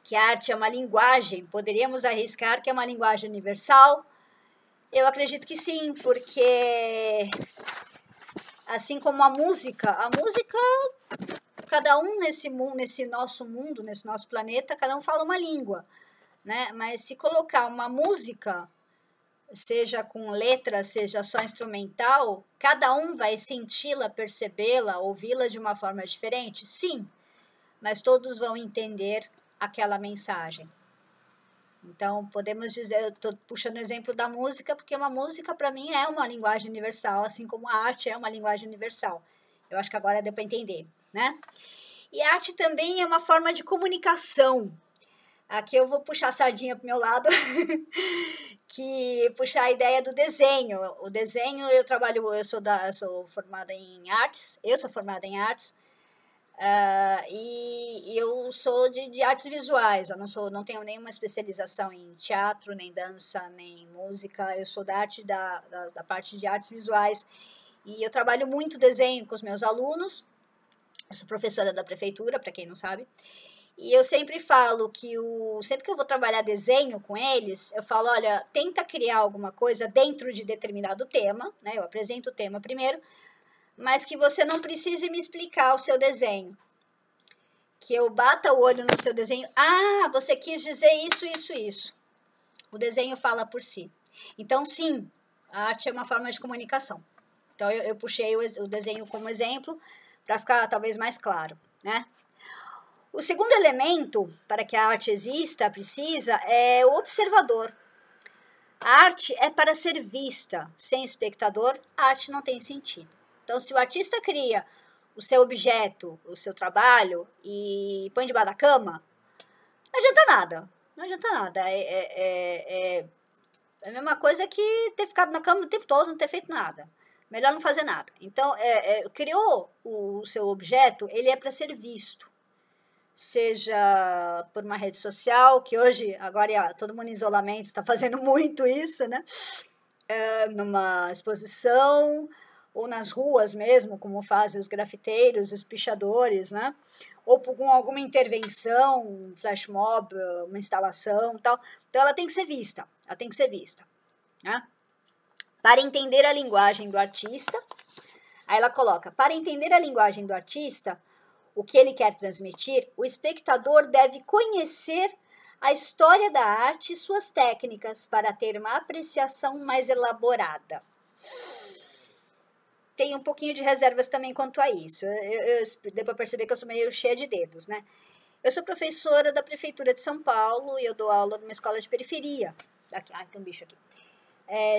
que a arte é uma linguagem, poderíamos arriscar que é uma linguagem universal? Eu acredito que sim, porque assim como a música, cada um nesse mundo, nesse nosso mundo, nesse nosso planeta, cada um fala uma língua, né? Mas se colocar uma música, seja com letra, seja só instrumental, cada um vai senti-la, percebê-la, ouvi-la de uma forma diferente? Sim, mas todos vão entender aquela mensagem. Então, podemos dizer, eu estou puxando o exemplo da música, porque uma música, para mim, é uma linguagem universal, assim como a arte é uma linguagem universal. Eu acho que agora deu para entender, né? E a arte também é uma forma de comunicação. Aqui eu vou puxar a sardinha para o meu lado, que puxar a ideia do desenho. O desenho, eu sou formada em artes, e eu sou de artes visuais, eu não tenho nenhuma especialização em teatro, nem dança, nem música, eu sou da parte de artes visuais, e eu trabalho muito desenho com os meus alunos, eu sou professora da prefeitura, para quem não sabe, e eu sempre falo que sempre que eu vou trabalhar desenho com eles, eu falo, olha, tenta criar alguma coisa dentro de determinado tema, né? Eu apresento o tema primeiro, mas que você não precise me explicar o seu desenho. Que eu bata o olho no seu desenho, você quis dizer isso. O desenho fala por si. Então, sim, a arte é uma forma de comunicação. Então, eu puxei o desenho como exemplo para ficar talvez mais claro, né? O segundo elemento para que a arte exista, precisa, é o observador. A arte é para ser vista. Sem espectador, a arte não tem sentido. Então, se o artista cria o seu objeto, o seu trabalho e põe debaixo da cama, não adianta nada. Não adianta nada. É a mesma coisa que ter ficado na cama o tempo todo, não ter feito nada. Melhor não fazer nada. Então, criou o seu objeto, ele é para ser visto. Seja por uma rede social, que hoje, agora todo mundo em isolamento está fazendo muito isso, né? Numa exposição, ou nas ruas mesmo, como fazem os grafiteiros, os pichadores, né? Ou com alguma intervenção, um flash mob, uma instalação, tal. Então, ela tem que ser vista, né? Para entender a linguagem do artista, aí ela coloca, para entender a linguagem do artista, o que ele quer transmitir, o espectador deve conhecer a história da arte e suas técnicas para ter uma apreciação mais elaborada. Tem um pouquinho de reservas também quanto a isso. Deu para perceber que eu sou meio cheia de dedos, né? Eu sou professora da Prefeitura de São Paulo e eu dou aula numa escola de periferia. Tem um bicho aqui.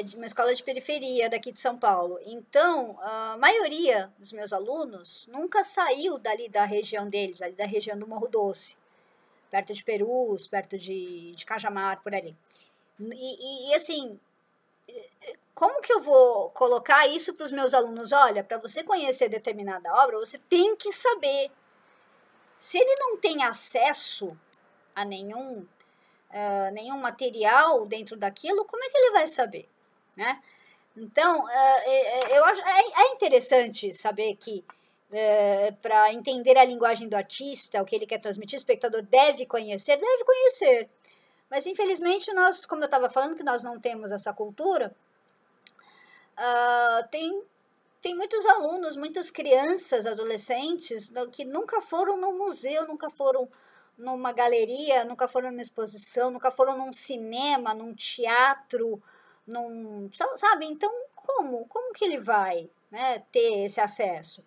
De uma escola de periferia daqui de São Paulo. Então, a maioria dos meus alunos nunca saiu dali da região deles, ali da região do Morro Doce, perto de Perus, perto de Cajamar, por ali. E assim, como que eu vou colocar isso para os meus alunos? Olha, para você conhecer determinada obra, você tem que saber. Se ele não tem acesso a nenhum material dentro daquilo, como é que ele vai saber, né? Então, eu acho interessante saber que para entender a linguagem do artista, o que ele quer transmitir, o espectador deve conhecer, mas infelizmente nós, como eu estava falando, que nós não temos essa cultura, tem muitos alunos, muitas crianças, adolescentes, que nunca foram num museu, nunca foram numa galeria, nunca foram numa exposição, nunca foram num cinema, num teatro, sabe? Então, como que ele vai, né, ter esse acesso?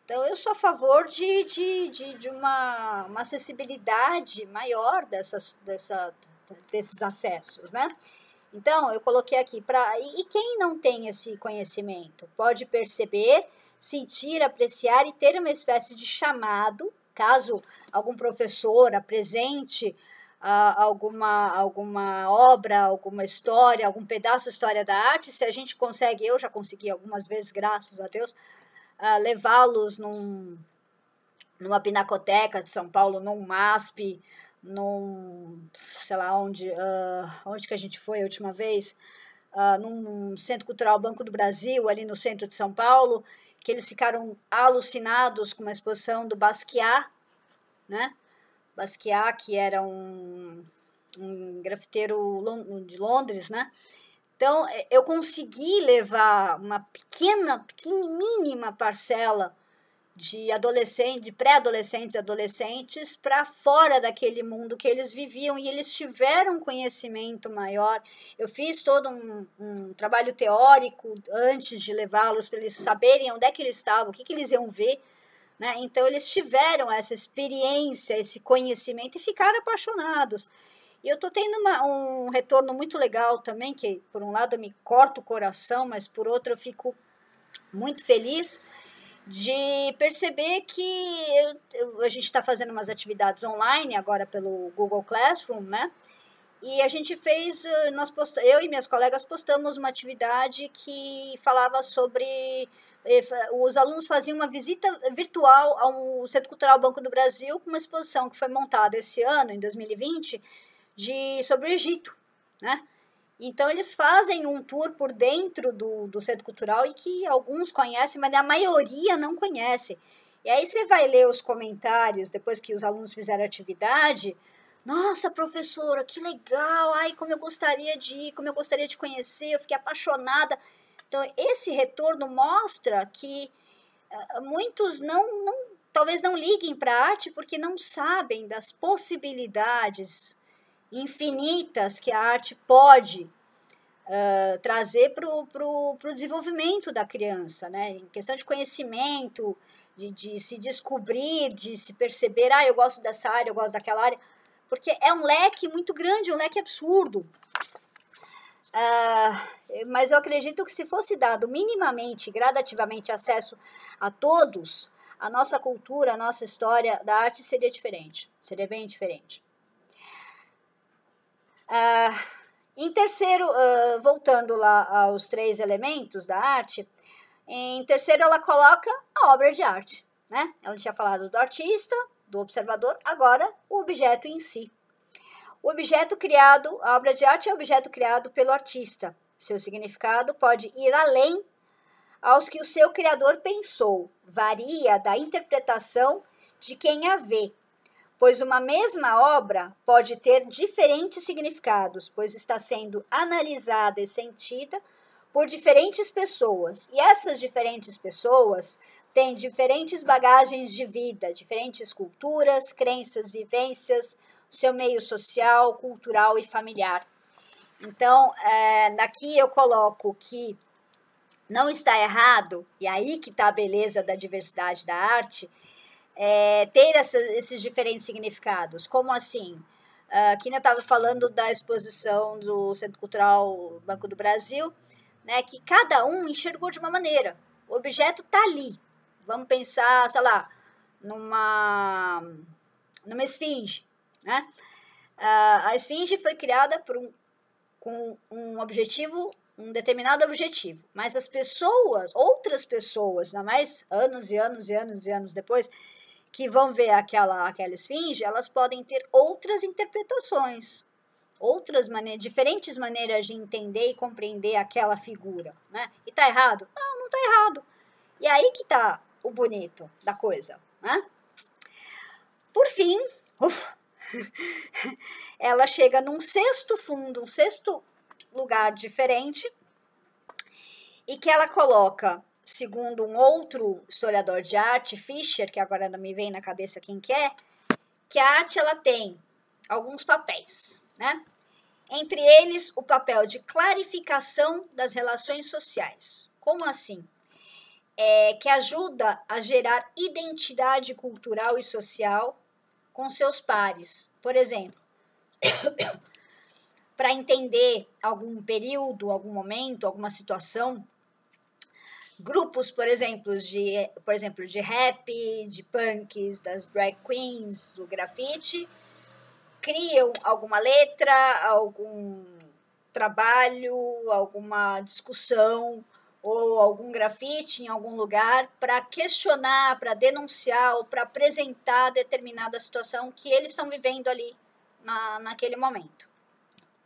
Então, eu sou a favor de uma acessibilidade maior desses acessos, né? Então, eu coloquei aqui, e quem não tem esse conhecimento pode perceber, sentir, apreciar e ter uma espécie de chamado, caso algum professor apresente alguma obra, alguma história, algum pedaço da história da arte, se a gente consegue, eu já consegui algumas vezes, graças a Deus, levá-los numa pinacoteca de São Paulo, num MASP, sei lá onde que a gente foi a última vez, num Centro Cultural Banco do Brasil, ali no centro de São Paulo, que eles ficaram alucinados com uma exposição do Basquiat, né? Basquiat, que era um grafiteiro de Londres, né? Então, eu consegui levar uma mínima parcela de pré-adolescentes e adolescentes para fora daquele mundo que eles viviam, e eles tiveram um conhecimento maior. Eu fiz todo um trabalho teórico antes de levá-los, para eles saberem onde é que eles estavam, o que eles iam ver, né? Então eles tiveram essa experiência, esse conhecimento, e ficaram apaixonados. E eu estou tendo um retorno muito legal também, que por um lado me corta o coração, mas por outro eu fico muito feliz de perceber que a gente está fazendo umas atividades online agora pelo Google Classroom, né? E a gente fez, eu e minhas colegas postamos uma atividade que falava sobre, os alunos faziam uma visita virtual ao Centro Cultural Banco do Brasil, com uma exposição que foi montada esse ano, em 2020, sobre o Egito, né? Então, eles fazem um tour por dentro do Centro Cultural, e que alguns conhecem, mas a maioria não conhece. E aí você vai ler os comentários, depois que os alunos fizeram a atividade. Nossa, professora, que legal! Ai, como eu gostaria de ir, como eu gostaria de conhecer, eu fiquei apaixonada. Então, esse retorno mostra que muitos talvez não liguem para a arte porque não sabem das possibilidades infinitas que a arte pode trazer para o desenvolvimento da criança, né? Em questão de conhecimento, de se descobrir, de se perceber, eu gosto dessa área, eu gosto daquela área, porque é um leque muito grande, um leque absurdo. Mas eu acredito que se fosse dado minimamente, gradativamente acesso a todos, a nossa cultura, a nossa história da arte seria diferente, seria bem diferente. Em terceiro, voltando lá aos 3 elementos da arte, em terceiro ela coloca a obra de arte, né? Ela tinha falado do artista, do observador, agora o objeto em si. O objeto criado, a obra de arte é o objeto criado pelo artista. Seu significado pode ir além aos que o seu criador pensou, varia da interpretação de quem a vê, pois uma mesma obra pode ter diferentes significados, pois está sendo analisada e sentida por diferentes pessoas. E essas diferentes pessoas têm diferentes bagagens de vida, diferentes culturas, crenças, vivências, seu meio social, cultural e familiar. Então, daqui eu coloco que não está errado, e aí que está a beleza da diversidade da arte, ter esses diferentes significados. Como assim? Aqui eu estava falando da exposição do Centro Cultural Banco do Brasil, né, que cada um enxergou de uma maneira. O objeto está ali. Vamos pensar, sei lá, numa esfinge, né? A esfinge foi criada com um objetivo, um determinado objetivo, mas as pessoas, outras pessoas, ainda mais anos e anos e anos e anos depois, que vão ver aquela esfinge, elas podem ter outras interpretações, diferentes maneiras de entender e compreender aquela figura, né? E tá errado? Não tá errado. E aí que tá o bonito da coisa, né? Por fim, ela chega num sexto fundo, um sexto lugar diferente, e que ela coloca, segundo um outro historiador de arte, Fischer, que agora não me vem na cabeça quem que a arte ela tem alguns papéis, né? Entre eles, o papel de clarificação das relações sociais. Como assim? Que ajuda a gerar identidade cultural e social com seus pares. Por exemplo, para entender algum período, algum momento, alguma situação, grupos, por exemplo, de rap, de punks, das drag queens, do grafite, criam alguma letra, algum trabalho, alguma discussão ou algum grafite em algum lugar para questionar, para denunciar ou para apresentar determinada situação que eles estão vivendo ali naquele momento.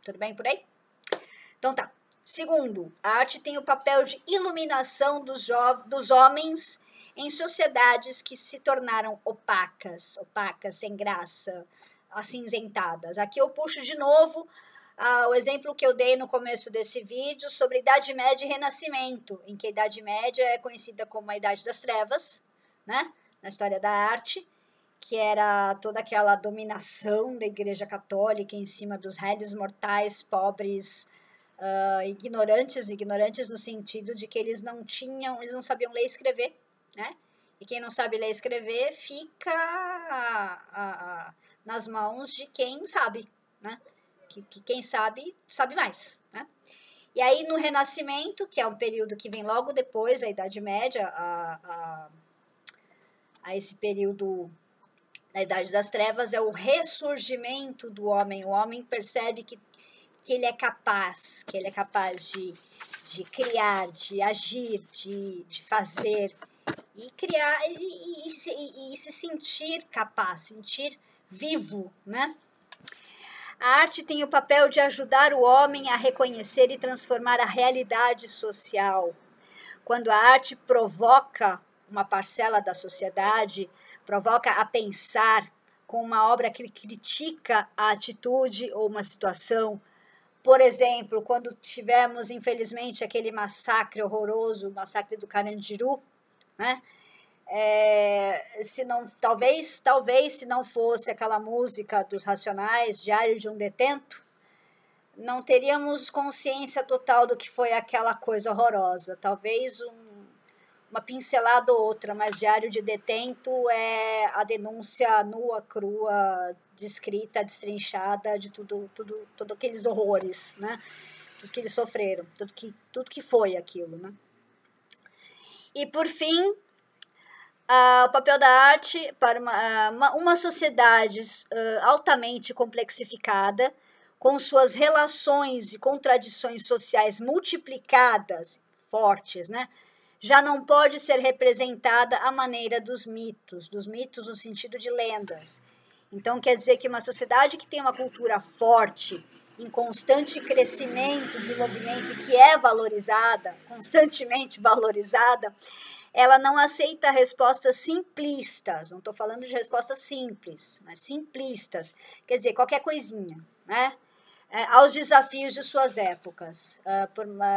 Tudo bem por aí? Então tá. Segundo, a arte tem o papel de iluminação dos homens em sociedades que se tornaram opacas, sem graça, acinzentadas. Aqui eu puxo de novo o exemplo que eu dei no começo desse vídeo sobre Idade Média e Renascimento, em que a Idade Média é conhecida como a Idade das Trevas, né, na história da arte, que era toda aquela dominação da Igreja Católica em cima dos réis mortais, pobres, ignorantes no sentido de que eles não sabiam ler e escrever, né? E quem não sabe ler e escrever fica nas mãos de quem sabe, né? Que quem sabe mais, né? E aí no Renascimento, que é um período que vem logo depois da Idade Média, a esse período da Idade das Trevas, é o ressurgimento do homem. O homem percebe que ele é capaz, de criar, de agir, de fazer, e criar e se sentir capaz, sentir vivo, né? A arte tem o papel de ajudar o homem a reconhecer e transformar a realidade social. Quando a arte provoca uma parcela da sociedade, provoca a pensar com uma obra que critica a atitude ou uma situação. Por exemplo, quando tivemos, infelizmente, aquele massacre horroroso, o massacre do Carandiru, né? Talvez se não fosse aquela música dos Racionais, Diário de um Detento, não teríamos consciência total do que foi aquela coisa horrorosa. Talvez uma pincelada ou outra, mas Diário de Detento é a denúncia nua, crua, descrita, destrinchada de tudo aqueles horrores, né? Tudo que eles sofreram, tudo que foi aquilo, né? E por fim, o papel da arte para uma sociedade altamente complexificada, com suas relações e contradições sociais multiplicadas, fortes, né? Já não pode ser representada à maneira dos mitos no sentido de lendas. Então, quer dizer que uma sociedade que tem uma cultura forte, em constante crescimento, desenvolvimento, e que é valorizada, constantemente valorizada, ela não aceita respostas simplistas. Não estou falando de respostas simples, mas simplistas. Quer dizer, qualquer coisinha, né? Aos desafios de suas épocas.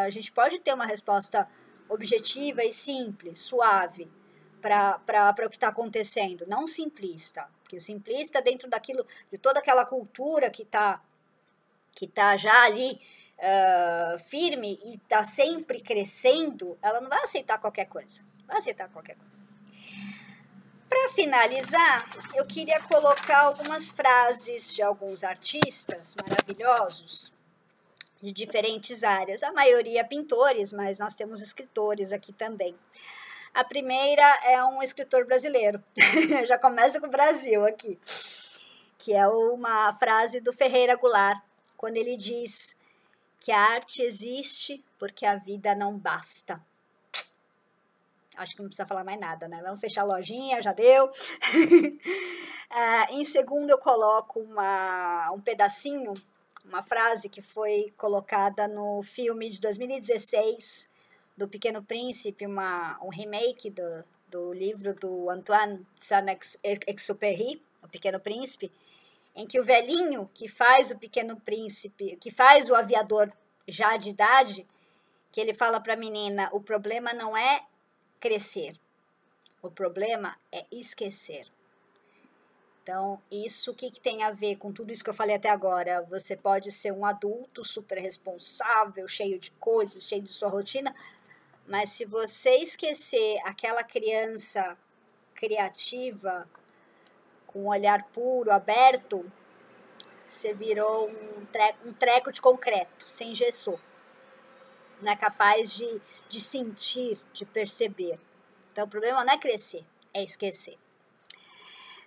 A gente pode ter uma resposta objetiva e simples, suave, para o que está acontecendo, não simplista. Porque o simplista, dentro daquilo, de toda aquela cultura que tá já ali firme e está sempre crescendo, ela não vai aceitar qualquer coisa. Para finalizar, eu queria colocar algumas frases de alguns artistas maravilhosos de diferentes áreas. A maioria pintores, mas nós temos escritores aqui também. A primeira é um escritor brasileiro. Já começa com o Brasil aqui. Que é uma frase do Ferreira Goulart, quando ele diz que a arte existe porque a vida não basta. Acho que não precisa falar mais nada, né? Vamos fechar a lojinha, já deu. Em segundo, eu coloco um pedacinho, uma frase que foi colocada no filme de 2016, do Pequeno Príncipe, um remake do livro do Antoine Saint-Exupéry, O Pequeno Príncipe, em que o velhinho que faz o Pequeno Príncipe, que faz o aviador já de idade, que ele fala para a menina, o problema não é crescer, o problema é esquecer. Então, isso o que tem a ver com tudo isso que eu falei até agora? Você pode ser um adulto super responsável, cheio de coisas, cheio de sua rotina, mas se você esquecer aquela criança criativa, com um olhar puro, aberto, você virou um treco de concreto, sem gesso. Não é capaz de sentir, de perceber. Então, o problema não é crescer, é esquecer.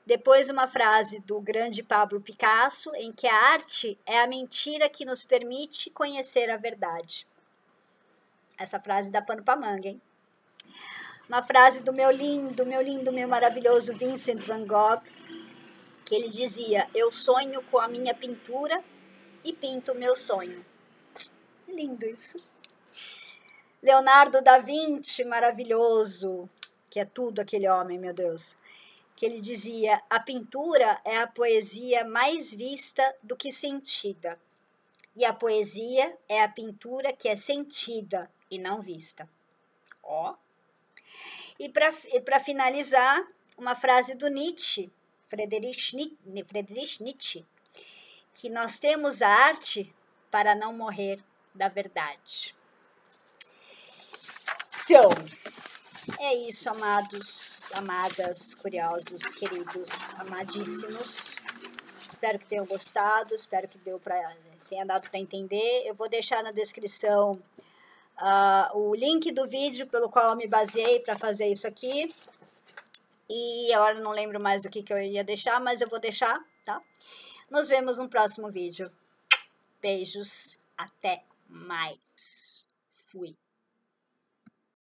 Depois, uma frase do grande Pablo Picasso, em que a arte é a mentira que nos permite conhecer a verdade. Essa frase dá pano pra manga, hein? Uma frase do meu lindo, meu maravilhoso Vincent van Gogh, que ele dizia: eu sonho com a minha pintura e pinto o meu sonho. Lindo isso. Leonardo da Vinci, maravilhoso, que é tudo aquele homem, meu Deus, que ele dizia: a pintura é a poesia mais vista do que sentida, e a poesia é a pintura que é sentida e não vista. Ó. E para finalizar, uma frase do Nietzsche, Friedrich Nietzsche, que nós temos a arte para não morrer da verdade. Então, é isso, amados, amadas, curiosos, queridos, amadíssimos. Espero que tenham gostado, espero que tenha dado para entender. Eu vou deixar na descrição o link do vídeo pelo qual eu me baseei para fazer isso aqui. E agora eu não lembro mais o que eu ia deixar, mas eu vou deixar, tá? Nos vemos no próximo vídeo. Beijos, até mais. Fui.